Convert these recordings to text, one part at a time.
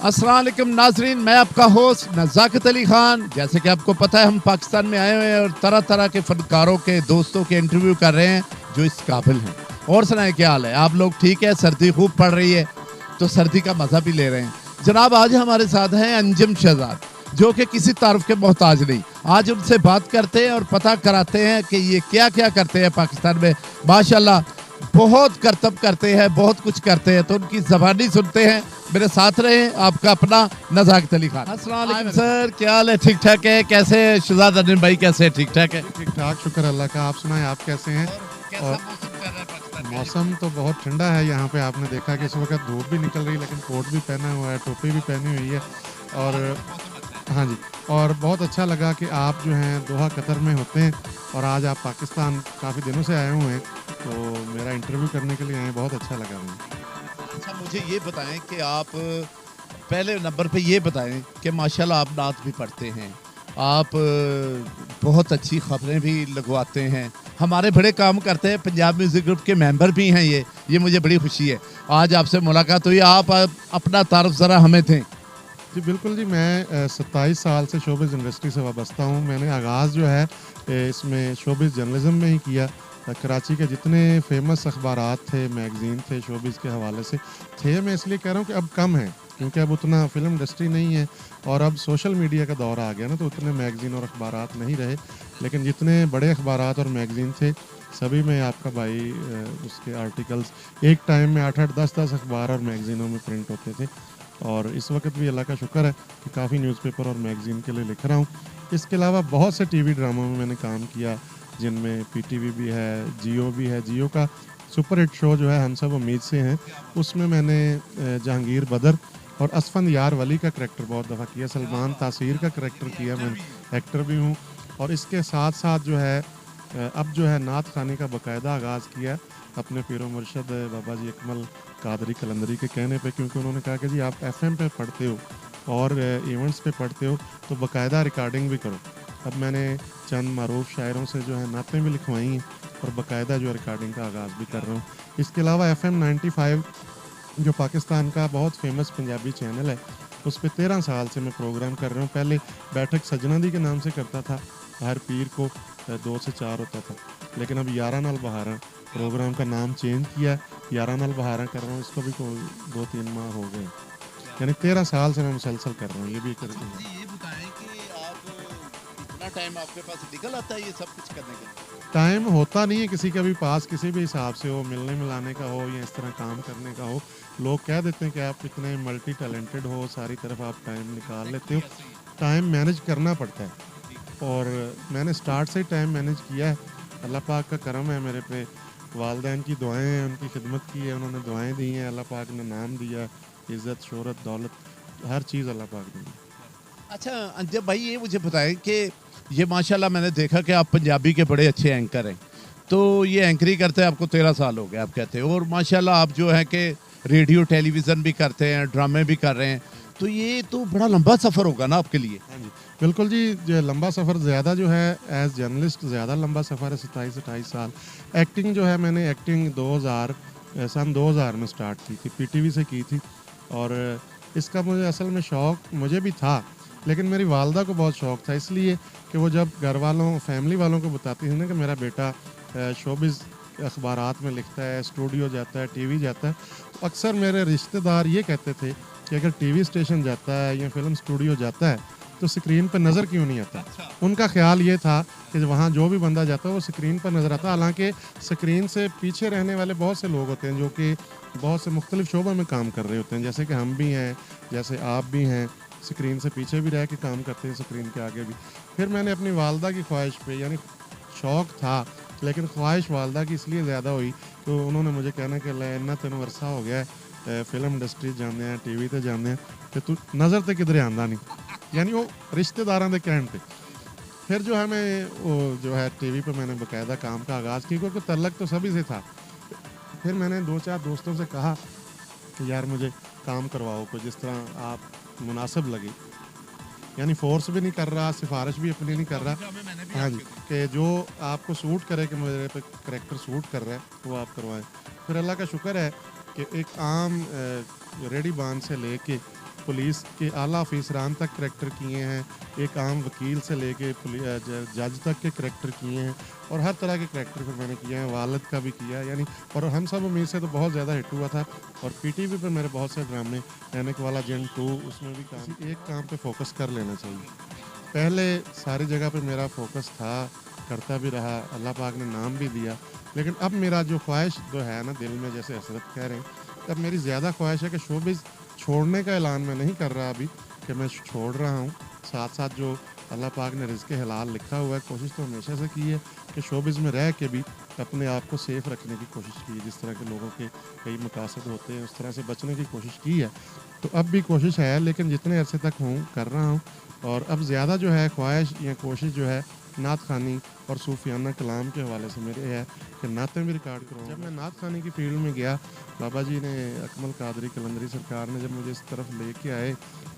अस्सलाम वालेकुम नाजरीन, मैं आपका होस्ट नज़ाकत अली खान। जैसे कि आपको पता है हम पाकिस्तान में आए हुए हैं और तरह तरह के फनकारों के दोस्तों के इंटरव्यू कर रहे हैं जो इस काबिल हैं। और सुनाए क्या हाल है, आप लोग ठीक है? सर्दी खूब पड़ रही है तो सर्दी का मज़ा भी ले रहे हैं। जनाब आज हमारे साथ हैं अंजुम शहजाद जो कि किसी तारुफ के मोहताज नहीं। आज उनसे बात करते हैं और पता कराते हैं कि ये क्या क्या करते हैं पाकिस्तान में। माशाल्लाह बहुत करतब करते हैं, बहुत कुछ करते हैं, तो उनकी ज़बानी सुनते हैं। मेरे साथ रहे आपका अपना नज़ाकत अली खान। अस्सलाम वालेकुम सर, क्या हाल है? ठीक ठाक है? कैसे शहजाद अनिल भाई, कैसे? ठीक ठाक है? ठीक ठाक, शुक्र अल्लाह का। आप सुनाएं, आप कैसे हैं? और मौसम तो बहुत ठंडा है यहाँ पे। आपने देखा कि इस वक्त धूप भी निकल रही है, लेकिन कोट भी पहना हुआ है, टोपी भी पहनी हुई है। और हाँ जी, और बहुत अच्छा लगा कि आप जो हैं दोहा कतर में होते हैं और आज आप पाकिस्तान काफ़ी दिनों से आए हुए हैं, तो मेरा इंटरव्यू करने के लिए आए, बहुत अच्छा लगा मुझे। अच्छा मुझे ये बताएं कि आप पहले नंबर पे ये बताएं कि माशाल्लाह आप नात भी पढ़ते हैं, आप बहुत अच्छी खबरें भी लगवाते हैं, हमारे बड़े काम करते हैं, पंजाब म्यूज़िक ग्रुप के मेंबर भी हैं। ये मुझे बड़ी खुशी है। आज आपसे मुलाकात हुई, आप अपना तारुफ ज़रा हमें दें। जी बिल्कुल जी, मैं 27 साल से शोबिज़ इंडस्ट्री से वाबस्ता हूँ। मैंने आगाज़ जो है इसमें शोबिज़ जर्नलिज़म में ही किया। कराची के जितने फेमस अखबारात थे, मैगज़ीन थे, शोबिज़ के हवाले से थे। मैं इसलिए कह रहा हूँ कि अब कम है, क्योंकि अब उतना फ़िल्म इंडस्ट्री नहीं है और अब सोशल मीडिया का दौर आ गया ना, तो उतने मैगज़ीन और अखबारात नहीं रहे। लेकिन जितने बड़े अखबारात और मैगज़ीन थे, सभी में आपका भाई उसके आर्टिकल्स एक टाइम में 8-8, 10-10 अखबार और मैगज़ीनों में प्रिंट होते थे। और इस वक्त भी अल्लाह का शुक्र है कि काफ़ी न्यूज़पेपर और मैगज़ीन के लिए लिख रहा हूँ। इसके अलावा बहुत से टीवी ड्रामों में मैंने काम किया, जिनमें पीटीवी भी है, जियो भी है। जियो का सुपर हिट शो जो है हम सब उम्मीद से हैं, उसमें मैंने जहांगीर बदर और असफंद यार वली का करैक्टर बहुत दफ़ा किया। सलमान तासीर का करैक्टर किया, मैं एक्टर भी हूँ। और इसके साथ साथ जो है अब जो है नात खाने का बाकायदा आगाज़ किया अपने पीरो मुर्शद बाबा जी अकमल कादरी कलंदरी के कहने पे, क्योंकि उन्होंने कहा कि जी आप एफएम पे पढ़ते हो और इवेंट्स पे पढ़ते हो, तो बाकायदा रिकॉर्डिंग भी करो। अब मैंने चंद मरूफ शायरों से जो है नातें भी लिखवाई हैं और बाकायदा जो है रिकॉर्डिंग का आगाज़ भी कर रहा हूँ। इसके अलावा FM 95 जो पाकिस्तान का बहुत फेमस पंजाबी चैनल है, उस पर 13 साल से मैं प्रोग्राम कर रहा हूँ। पहले बैठक सजना दी के नाम से करता था, हर पीर को 2 से 4 होता था, लेकिन अब 11 नाल बहारा प्रोग्राम का नाम चेंज किया, 11 नाल बहारा कर रहा हूँ। इसको भी कोई 2-3 माह हो गए, यानी 13 साल से मैं मुसलसल कर रहा हूँ। ये भी करके ये बताएं कि आप इतना टाइम आपके पास निकल आता है ये सब कुछ करने के लिए? टाइम होता नहीं है किसी के भी पास, किसी भी हिसाब से हो, मिलने मिलाने का हो या इस तरह काम करने का हो। लोग कह देते हैं कि आप इतने मल्टी टैलेंटेड हो, सारी तरफ आप टाइम निकाल लेते हो। टाइम मैनेज करना पड़ता है और मैंने स्टार्ट से ही टाइम मैनेज किया है। अल्लाह पाक का करम है मेरे पे, वालदैन की दुआएं हैं, उनकी खिदमत की है, उन्होंने दुआएं दी हैं, अल्लाह पाक ने नाम दिया, इज़्ज़त, शोहरत, दौलत, हर चीज़ अल्लाह पाक दी है। अच्छा अंजब भाई, ये मुझे बताएं कि ये माशाल्लाह मैंने देखा कि आप पंजाबी के बड़े अच्छे एंकर हैं, तो ये एंकरिंग करते हैं आपको 13 साल हो गए आप कहते हैं, और माशाल्लाह आप जो है कि रेडियो टेलीविज़न भी करते हैं, ड्रामे भी कर रहे हैं, तो ये तो बड़ा लंबा सफ़र होगा ना आपके लिए? हाँ जी, बिल्कुल जी, जो लंबा सफ़र ज़्यादा जो है एज़ जर्नलिस्ट ज़्यादा लंबा सफ़र है, 27-28 साल। एक्टिंग जो है मैंने एक्टिंग 2000 सन 2000 में स्टार्ट की थी, पीटीवी से की थी। और इसका मुझे असल में शौक़ मुझे भी था, लेकिन मेरी वालदा को बहुत शौक़ था, इसलिए कि वो जब घर वालों फैमिली वालों को बताती थी ना कि मेरा बेटा शोबिज़ अखबारात में लिखता है, स्टूडियो जाता है, टीवी जाता है, तो अक्सर मेरे रिश्तेदार ये कहते थे कि अगर टीवी स्टेशन जाता है या फिल्म स्टूडियो जाता है तो स्क्रीन पर नज़र क्यों नहीं आता। उनका ख्याल ये था कि वहाँ जो भी बंदा जाता है वो स्क्रीन पर नज़र आता। हालांकि स्क्रीन से पीछे रहने वाले बहुत से लोग होते हैं जो कि बहुत से मुख्तलिफ शोबों में काम कर रहे होते हैं, जैसे कि हम भी हैं, जैसे आप भी हैं, स्क्रीन से पीछे भी रह के काम करते हैं, स्क्रीन के आगे भी। फिर मैंने अपनी वालदा की ख्वाहिश पे, यानी शौक़ था लेकिन ख्वाहिश वालदा की इसलिए ज़्यादा हुई तो उन्होंने मुझे कहना कि इन्ना तेन अरसा हो गया है फिल्म इंडस्ट्री जाने हैं, टीवी ते जाने हैं, तो तू नज़र तो किधरे आंदा नहीं, यानी वो रिश्तेदारों के कहने पे। फिर जो है मैं वो जो है टीवी पे मैंने बाकायदा काम का आगाज़ किया, क्योंकि तल्लक तो सभी से था। फिर मैंने 2-4 दोस्तों से कहा कि यार मुझे काम करवाओ कोई जिस तरह आप मुनासिब लगे, यानी फोर्स भी नहीं कर रहा, सिफारिश भी अपनी नहीं कर रहा। हाँ जी, कि जो आपको सूट करे कि मेरे पे करैक्टर सूट कर रहा है वो आप करवाएं। फिर अल्लाह का शुक्र है कि एक आम रेडी बान से लेके पुलिस के आला ऑफिसरान तक करैक्टर किए हैं, एक आम वकील से लेके जज तक के करैक्टर किए हैं और हर तरह के करैक्टर फिर मैंने किए हैं, वालिद का भी किया है यानी। और हम सब उम्मीद से तो बहुत ज़्यादा हिट हुआ था और पीटीवी पे मेरे बहुत से ड्रामे, ऐनक वाला जन 2 उसमें भी काम, एक काम पे फोकस कर लेना चाहिए। पहले सारी जगह पे मेरा फोकस था, करता भी रहा, अल्लाह पाक ने नाम भी दिया, लेकिन अब मेरा जो ख्वाहिश जो है ना दिल में, जैसे हसरत कह रहे हैं, अब मेरी ज़्यादा ख्वाहिश है कि शोबिज़ छोड़ने का ऐलान मैं नहीं कर रहा अभी कि मैं छोड़ रहा हूँ। साथ साथ जो अल्लाह पाक ने रिज़्क़ हलाल लिखा हुआ है, कोशिश तो हमेशा से की है कि शोबिज़ में रह के भी अपने आप को सेफ़ रखने की कोशिश की है। जिस तरह के लोगों के कई मकासद होते हैं उस तरह से बचने की कोशिश की है, तो अब भी कोशिश है, लेकिन जितने अरसे तक हूँ कर रहा हूँ। और अब ज़्यादा जो है ख्वाहिश या कोशिश जो है नात खानी और सूफियाना कलाम के हवाले से मेरे है कि नातें भी रिकॉर्ड करूँ। जब मैं नात खानी की फील्ड में गया, बाबा जी ने, अकमल कादरी कलंदरी सरकार ने जब मुझे इस तरफ लेके आए,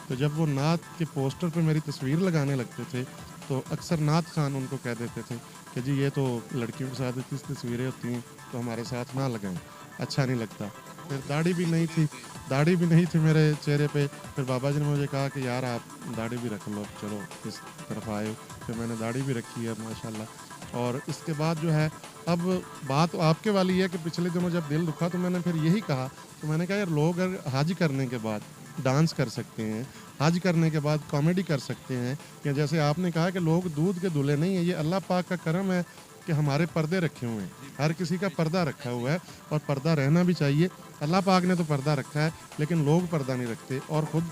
तो जब वो नात के पोस्टर पे मेरी तस्वीर लगाने लगते थे तो अक्सर नात खान उनको कह देते थे कि जी ये तो लड़कियों के साथ इतनी तस्वीरें होती हैं तो हमारे साथ ना लगाएं, अच्छा नहीं लगता। फिर दाढ़ी भी नहीं थी मेरे चेहरे पे। फिर बाबा जी ने मुझे कहा कि यार आप दाढ़ी भी रख लो, चलो इस तरफ आए। फिर मैंने दाढ़ी भी रखी है माशाल्लाह। और इसके बाद जो है अब बात आपके वाली है कि पिछले दिनों जब दिल दुखा तो मैंने फिर यही कहा, तो मैंने कहा यार लोग अगर हज करने के बाद डांस कर सकते हैं, हज करने के बाद कॉमेडी कर सकते हैं, या जैसे आपने कहा कि लोग दूध के दूल्हे नहीं है, ये अल्लाह पाक का करम है कि हमारे पर्दे रखे हुए हैं, हर किसी का पर्दा रखा हुआ है और पर्दा रहना भी चाहिए। अल्लाह पाक ने तो पर्दा रखा है लेकिन लोग पर्दा नहीं रखते और ख़ुद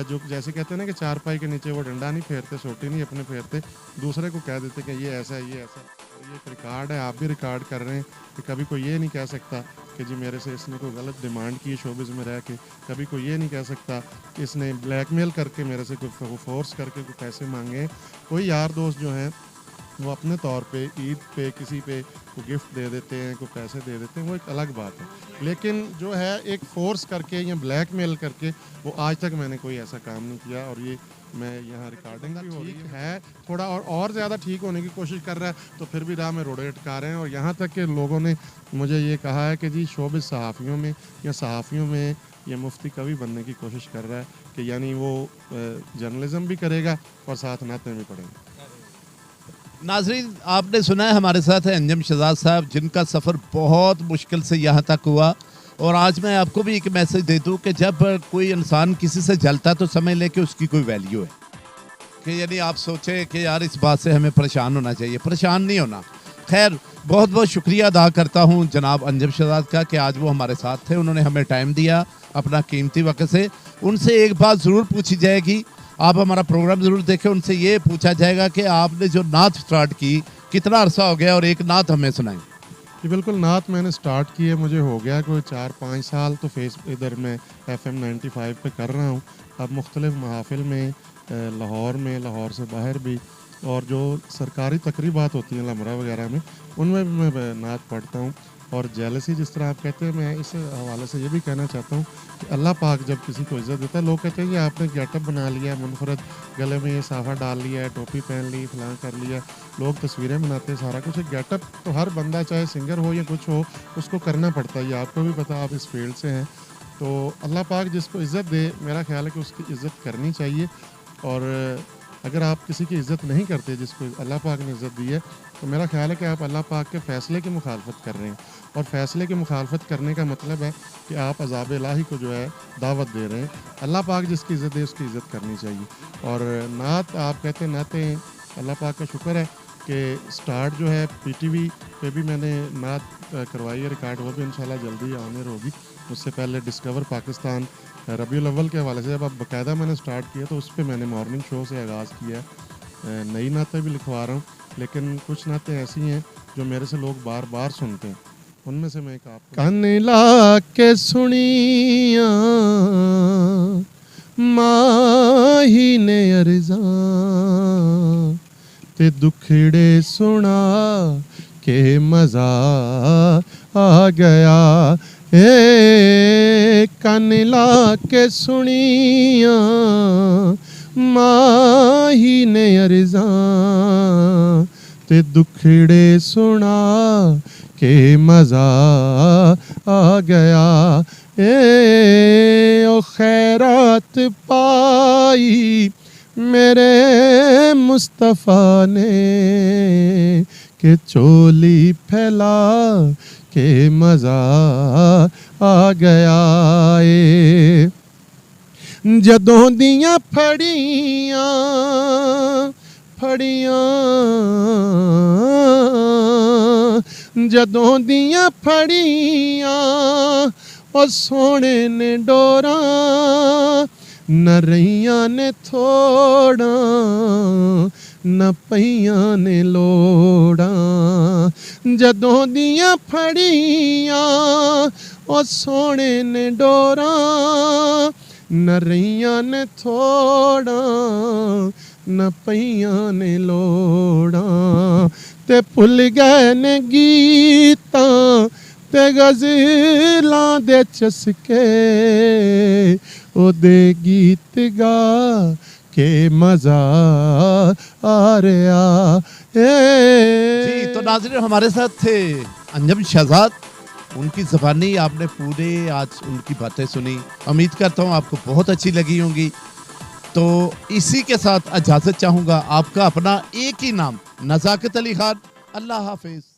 जो जैसे कहते हैं ना कि चारपाई के नीचे वो डंडा नहीं फेरते, सोटी नहीं अपने फेरते, दूसरे को कह देते कि ये ऐसा है, ये ऐसा है। और ये एक रिकॉर्ड है, आप भी रिकॉर्ड कर रहे हैं कि कभी कोई ये नहीं कह सकता कि जी मेरे से इसने कोई गलत डिमांड की शोबिज़ में रह के, कभी कोई ये नहीं कह सकता कि इसने ब्लैकमेल करके मेरे से कोई फोर्स करके कोई पैसे मांगे। कोई यार दोस्त जो हैं वो अपने तौर पे ईद पे किसी पे को गिफ्ट दे देते हैं, को पैसे दे देते हैं, वो एक अलग बात है। लेकिन जो है एक फ़ोर्स करके या ब्लैकमेल करके, वो आज तक मैंने कोई ऐसा काम नहीं किया। और ये मैं यहाँ रिकॉर्डिंग भी ठीक है, थोड़ा और ज़्यादा ठीक होने की कोशिश कर रहा है, तो फिर भी राह में रोड़े अटका रहे हैं। और यहाँ तक के लोगों ने मुझे ये कहा है कि जी शोबिज़ सहाफ़ियों में या सहाफ़ियों में ये मुफ्ती कवि बनने की कोशिश कर रहा है कि यानी वो जर्नलिज़म भी करेगा और साथ नाते भी पढ़ेंगे। नाजरीन, आपने सुना है हमारे साथ है अंजम शहजाद साहब, जिनका सफ़र बहुत मुश्किल से यहाँ तक हुआ। और आज मैं आपको भी एक मैसेज दे दूँ कि जब कोई इंसान किसी से जलता तो समझ ले कि उसकी कोई वैल्यू है, कि यानी आप सोचें कि यार इस बात से हमें परेशान होना चाहिए, परेशान नहीं होना। खैर, बहुत बहुत शुक्रिया अदा करता हूँ जनाब अंजम शहजाद का कि आज वो हमारे साथ थे, उन्होंने हमें टाइम दिया अपना कीमती वक्त से। उनसे एक बात ज़रूर पूछी जाएगी, आप हमारा प्रोग्राम ज़रूर देखें, उनसे ये पूछा जाएगा कि आपने जो नात स्टार्ट की कितना अरसा हो गया और एक नात हमें सुनाएं। जी बिल्कुल, नात मैंने स्टार्ट की है, मुझे हो गया कोई 4-5 साल, तो इधर मैं FM 95 पे कर रहा हूँ। अब मुख्तलिफ़ महाफिल में, लाहौर में, लाहौर से बाहर भी, और जो सरकारी तकरीबात होती हैं लमरा वगैरह में, उनमें भी मैं नात पढ़ता हूँ। और जेलसी जिस तरह आप कहते हैं, मैं इस हवाले से ये भी कहना चाहता हूँ कि अल्लाह पाक जब किसी को इज़्ज़त देता है, लोग कहते हैं कि आपने गेटअप बना लिया, मुनफरद गले में ये साफ़ा डाल लिया है, टोपी पहन ली, फलां कर लिया, लोग तस्वीरें बनाते हैं, सारा कुछ। गेटअप तो हर बंदा, चाहे सिंगर हो या कुछ हो, उसको करना पड़ता है, ये आपको भी पता, आप इस फील्ड से हैं। तो अल्लाह पाक जिसको इज़्ज़त दे, मेरा ख्याल है कि उसकी इज़्ज़त करनी चाहिए। और अगर आप किसी की इज़्ज़त नहीं करते जिसको अल्लाह पाक ने इज़्ज़त दी है, तो मेरा ख्याल है कि आप अल्लाह पाक के फ़ैसले की मुखालफत कर रहे हैं। और फ़ैसले की मुखालफत करने का मतलब है कि आप अज़ाब इलाही को जो है दावत दे रहे हैं। अल्लाह पाक जिसकी इज़्ज़त दे उसकी इज़्ज़त करनी चाहिए। और नात आप कहते हैं, नातें, अल्लाह पाक का शुक्र है कि स्टार्ट जो है PTV पे भी मैंने नात करवाई है रिकॉर्ड, वो भी इंशाल्लाह जल्दी ऑनर होगी। उससे पहले डिस्कवर पाकिस्तान रबीउल अव्वल के हवाले से जब अब बाकायदा मैंने स्टार्ट किया, तो उस पर मैंने मॉर्निंग शो से आगाज़ किया है। नई नातें भी लिखवा रहा हूँ, लेकिन कुछ नातें ऐसी हैं जो मेरे से लोग बार बार सुनते हैं, उनमें से मैं एक आपको कान ला के सुनिया माही ने अर्ज़ा ते दुखड़े सुना के मज़ा आ गया। ए कान ला के सुनिया माही ने अर्ज़ा ते दुखड़े सुना के मज़ा आ गया। ओ खैरात पाई मेरे मुस्तफ़ा ने के चोली फैला के मज़ा आ गया ए जदों दियां फड़ियां जदों दियां फड़ियां ओ सोने ने डोरा न रहियां ने थोड़ा न पईयां ने लोड़ा जदों दियां फड़ियां ओ सोने ने डोरा न रहियां ने थोड़ा न पईयां ने लोड़ा ते भुल गए ने गीतां ते गज़लां दे चसके ओदे गीत गा के मज़ा आ रहा जी, तो नाज़रीन हमारे साथ थे अंजम शहजाद। उनकी ज़बानी आपने पूरे आज उनकी बातें सुनी, उम्मीद करता हूँ आपको बहुत अच्छी लगी होंगी। तो इसी के साथ इजाज़त चाहूँगा, आपका अपना एक ही नाम नज़ाकत अली खान। अल्लाह हाफिज़।